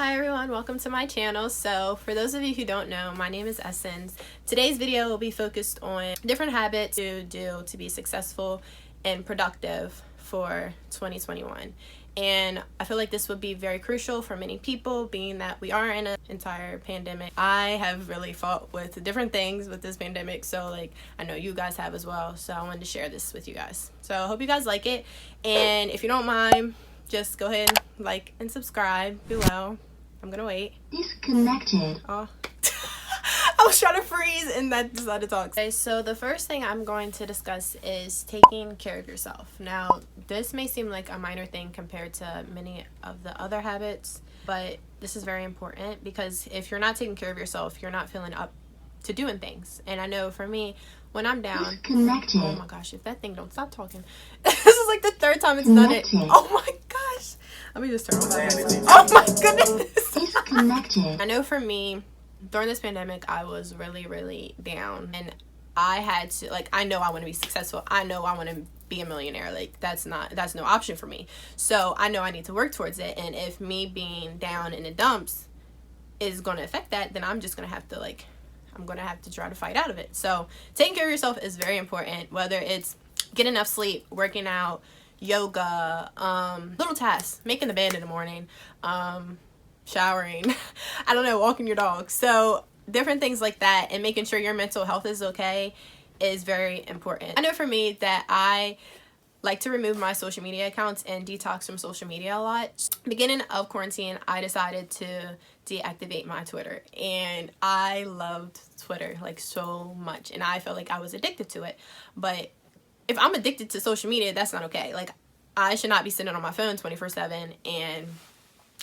Hi everyone, welcome to my channel. So for those of you who don't know, my name is Essynce. Today's video will be focused on different habits to do to be successful and productive for 2021. And I feel like this would be very crucial for many people, being that we are in an entire pandemic. I have really fought with different things with this pandemic, so like I know you guys have as well. So I wanted to share this with you guys. So I hope you guys like it, and if you don't mind, just go ahead, like and subscribe below. I'm gonna wait. Disconnected. Oh. I was trying to freeze and that decided to talk. Okay, so the first thing I'm going to discuss is taking care of yourself. Now, this may seem like a minor thing compared to many of the other habits, but this is very important because if you're not taking care of yourself, you're not feeling up to doing things. And I know for me, when I'm down, Disconnected. oh my gosh, if that thing don't stop talking. This is like the third time it's done it. Oh my gosh. Let me just turn on that. Oh my goodness. Disconnected. I know for me, during this pandemic, I was really down, and I had to, like, I know I want to be successful. I know I want to be a millionaire. Like, that's no option for me. So I know I need to work towards it. And if me being down in the dumps is going to affect that, then I'm just going to have to, like, I'm going to have to try to fight out of it. So taking care of yourself is very important, whether it's getting enough sleep, working out, yoga, little tasks, making the bed in the morning, showering, I don't know, walking your dog. So different things like that, and making sure your mental health is okay is very important. I know for me that I like to remove my social media accounts and detox from social media a lot. Beginning of quarantine, I decided to deactivate my Twitter, and I loved Twitter like so much, and I felt like I was addicted to it. But if I'm addicted to social media, that's not okay. Like, I should not be sitting on my phone 24/7 and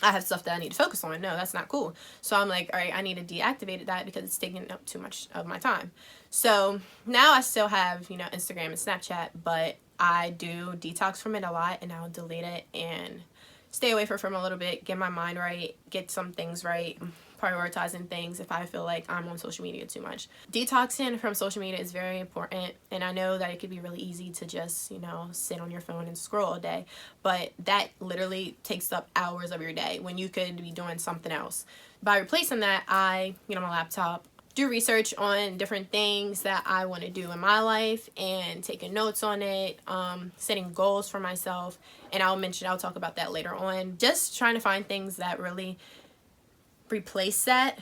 I have stuff that I need to focus on. No, that's not cool. So I'm like, all right, I need to deactivate that because it's taking up too much of my time. So now I still have, Instagram and Snapchat, but I do detox from it a lot, and I'll delete it and stay away from a little bit, get my mind right, get some things right, prioritizing things if I feel like I'm on social media too much. Detoxing from social media is very important, and I know that it could be really easy to just, sit on your phone and scroll all day, but that literally takes up hours of your day when you could be doing something else. By replacing that, I get on my laptop, do research on different things that I want to do in my life and taking notes on it, setting goals for myself, and I'll talk about that later on. Just trying to find things that really replace that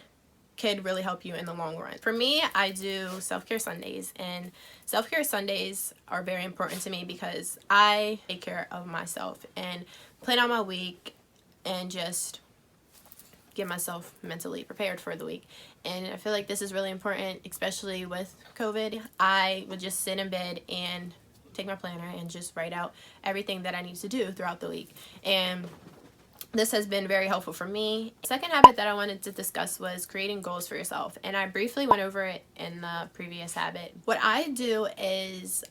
could really help you in the long run. For me, I do self-care Sundays, and self-care Sundays are very important to me because I take care of myself and plan out my week and just get myself mentally prepared for the week. And I feel like this is really important, especially with COVID. I would just sit in bed and take my planner and just write out everything that I need to do throughout the week. And this has been very helpful for me. Second habit that I wanted to discuss was creating goals for yourself. And I briefly went over it in the previous habit. What I do is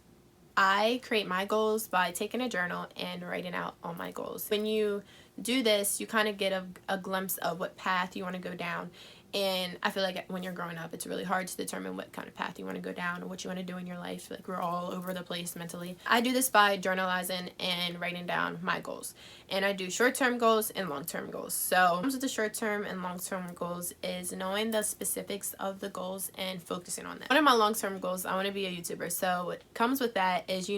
I create my goals by taking a journal and writing out all my goals. When you do this, you kind of get a glimpse of what path you want to go down. And I feel like when you're growing up, it's really hard to determine what kind of path you want to go down or what you want to do in your life. Like, we're all over the place mentally. I do this by journalizing and writing down my goals. And I do short-term goals and long-term goals. So with the short-term and long-term goals is knowing the specifics of the goals and focusing on them. One of my long-term goals, I want to be a YouTuber. So what comes with that is,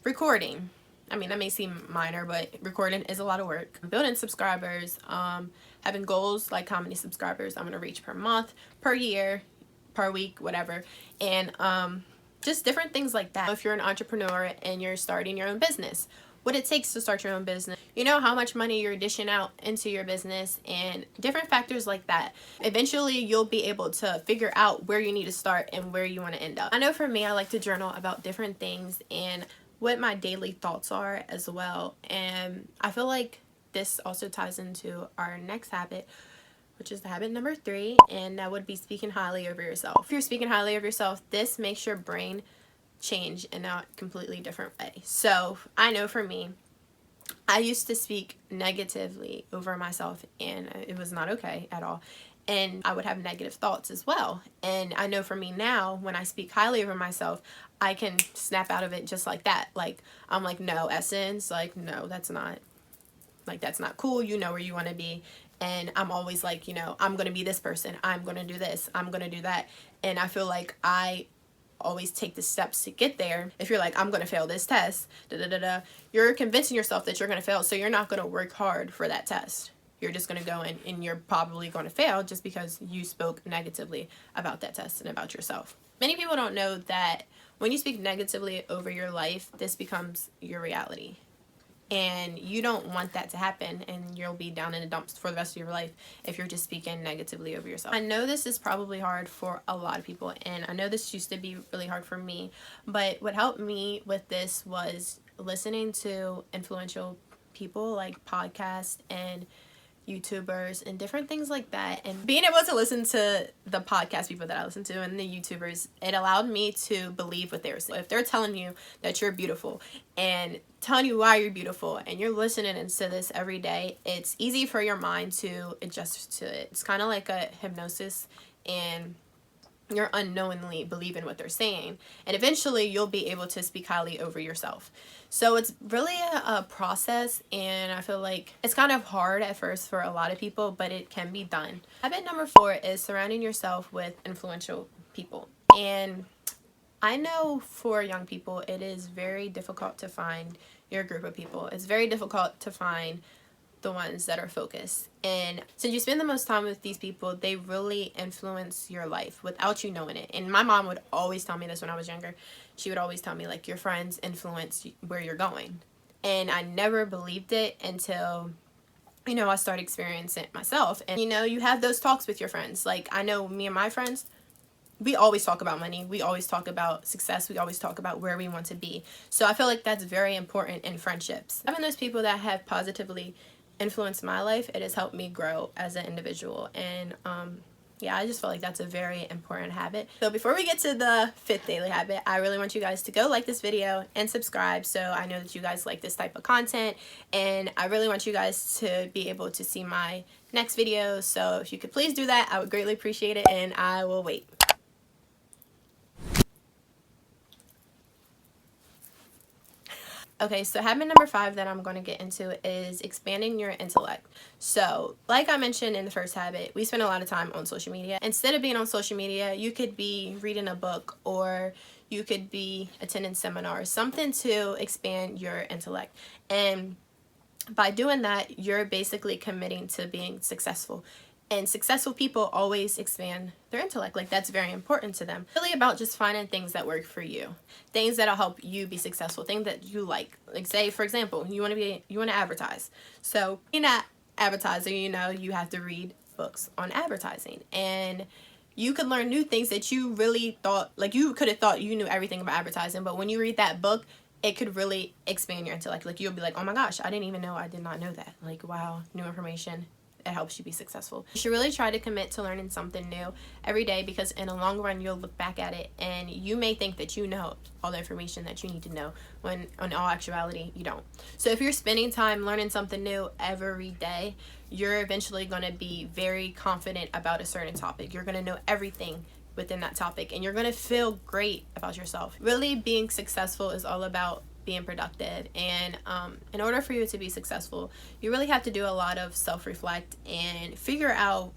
recording. I mean, that may seem minor, but recording is a lot of work. Building subscribers, having goals like how many subscribers I'm going to reach per month, per year, per week, whatever. And just different things like that. If you're an entrepreneur and you're starting your own business, what it takes to start your own business, how much money you're dishing out into your business, and different factors like that. Eventually, you'll be able to figure out where you need to start and where you want to end up. I know for me, I like to journal about different things and what my daily thoughts are as well. And I feel like this also ties into our next habit, which is the habit number 3, and that would be speaking highly over yourself. If you're speaking highly of yourself, this makes your brain change in a completely different way. So I know for me, I used to speak negatively over myself, and it was not okay at all. And I would have negative thoughts as well. And I know for me now, when I speak highly over myself, I can snap out of it just like that. Like, I'm like, no, Essence, like, no, that's not cool. You know where you want to be. and I'm always like, you know, I'm going to be this person, I'm going to do this, I'm going to do that. And I feel like I always take the steps to get there. If you're like, I'm going to fail this test, you're convincing yourself that you're going to fail, so you're not going to work hard for that test. You're just going to go in and you're probably going to fail just because you spoke negatively about that test and about yourself. Many people don't know that when you speak negatively over your life, this becomes your reality. And you don't want that to happen, and you'll be down in the dumps for the rest of your life if you're just speaking negatively over yourself. I know this is probably hard for a lot of people, and I know this used to be really hard for me, but what helped me with this was listening to influential people like podcasts and YouTubers and different things like that, and being able to listen to the podcast people that I listen to and the YouTubers, it allowed me to believe what they were saying. If they're telling you that you're beautiful and telling you why you're beautiful, and you're listening to this every day, it's easy for your mind to adjust to it. It's kind of like a hypnosis, and you're unknowingly believing what they're saying, and eventually you'll be able to speak highly over yourself. So it's really a process, and I feel like it's kind of hard at first for a lot of people, but it can be done. Habit number 4 is surrounding yourself with influential people. And I know for young people, it is very difficult to find your group of people. It's very difficult to find the ones that are focused. And since you spend the most time with these people, they really influence your life without you knowing it. And my mom would always tell me this when I was younger. She would always tell me, like, your friends influence where you're going. And I never believed it until, you know, I started experiencing it myself. And, you know, you have those talks with your friends. Like, I know me and my friends, we always talk about money. We always talk about success. We always talk about where we want to be. So I feel like that's very important in friendships. Having those people that have positively influenced my life, it has helped me grow as an individual. And yeah, I just feel like that's a very important habit. So before we get to the 5th daily habit, I really want you guys to go like this video and subscribe, so I know that you guys like this type of content, and I really want you guys to be able to see my next video. So if you could please do that, I would greatly appreciate it, and I will wait. Okay, so habit number 5 that I'm going to get into is expanding your intellect. So, like I mentioned in the first habit, we spend a lot of time on social media. Instead of being on social media, you could be reading a book, or you could be attending seminars, something to expand your intellect. And by doing that, you're basically committing to being successful. And successful people always expand their intellect. Like, that's very important to them. It's really about just finding things that work for you. Things that'll help you be successful. Things that you like. Like, say, for example, you want to advertise. So, being an advertiser, you know, you have to read books on advertising. And you could learn new things that you really thought, like, you could have thought you knew everything about advertising. But when you read that book, it could really expand your intellect. Like, you'll be like, oh my gosh, I did not know that. Like, wow, new information. It helps you be successful. You should really try to commit to learning something new every day, because in the long run, you'll look back at it and you may think that you know all the information that you need to know, when in all actuality, you don't. So if you're spending time learning something new every day, you're eventually going to be very confident about a certain topic. You're going to know everything within that topic, and you're going to feel great about yourself. Really, being successful is all about being productive, and in order for you to be successful, you really have to do a lot of self-reflect and figure out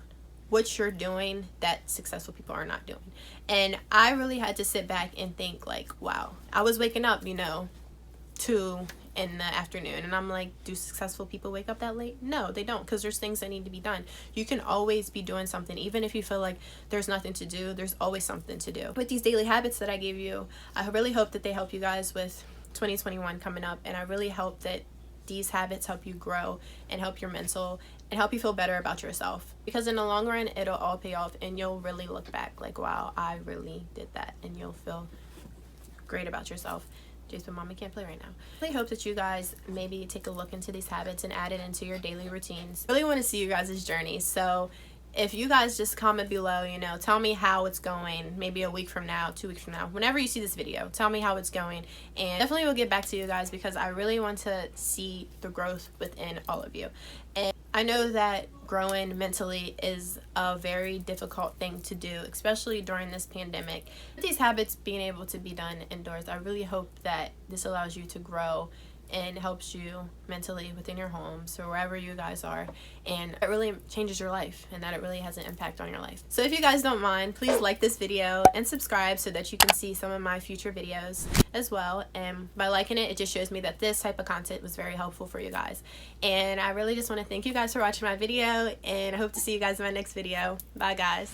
what you're doing that successful people are not doing. And I really had to sit back and think, like, wow, I was waking up, you know, 2 in the afternoon, and I'm like, do successful people wake up that late? No, they don't, because there's things that need to be done. You can always be doing something. Even if you feel like there's nothing to do, there's always something to do. With these daily habits that I gave you, I really hope that they help you guys with 2021 coming up, and I really hope that these habits help you grow and help your mental and help you feel better about yourself, because in the long run, it'll all pay off, and you'll really look back like, wow, I really did that, and you'll feel great about yourself. But mommy can't play right now. I really hope that you guys maybe take a look into these habits and add it into your daily routines. I really want to see you guys' journey. So if you guys just comment below, you know, tell me how it's going, maybe a week from now, 2 weeks from now, whenever you see this video, tell me how it's going, and definitely will get back to you guys, because I really want to see the growth within all of you. And I know that growing mentally is a very difficult thing to do, especially during this pandemic. With these habits being able to be done indoors, I really hope that this allows you to grow and helps you mentally within your homes or wherever you guys are, and it really changes your life, and that it really has an impact on your life. So if you guys don't mind, please like this video and subscribe so that you can see some of my future videos as well. And by liking it, it just shows me that this type of content was very helpful for you guys. And I really just want to thank you guys for watching my video, and I hope to see you guys in my next video. Bye guys.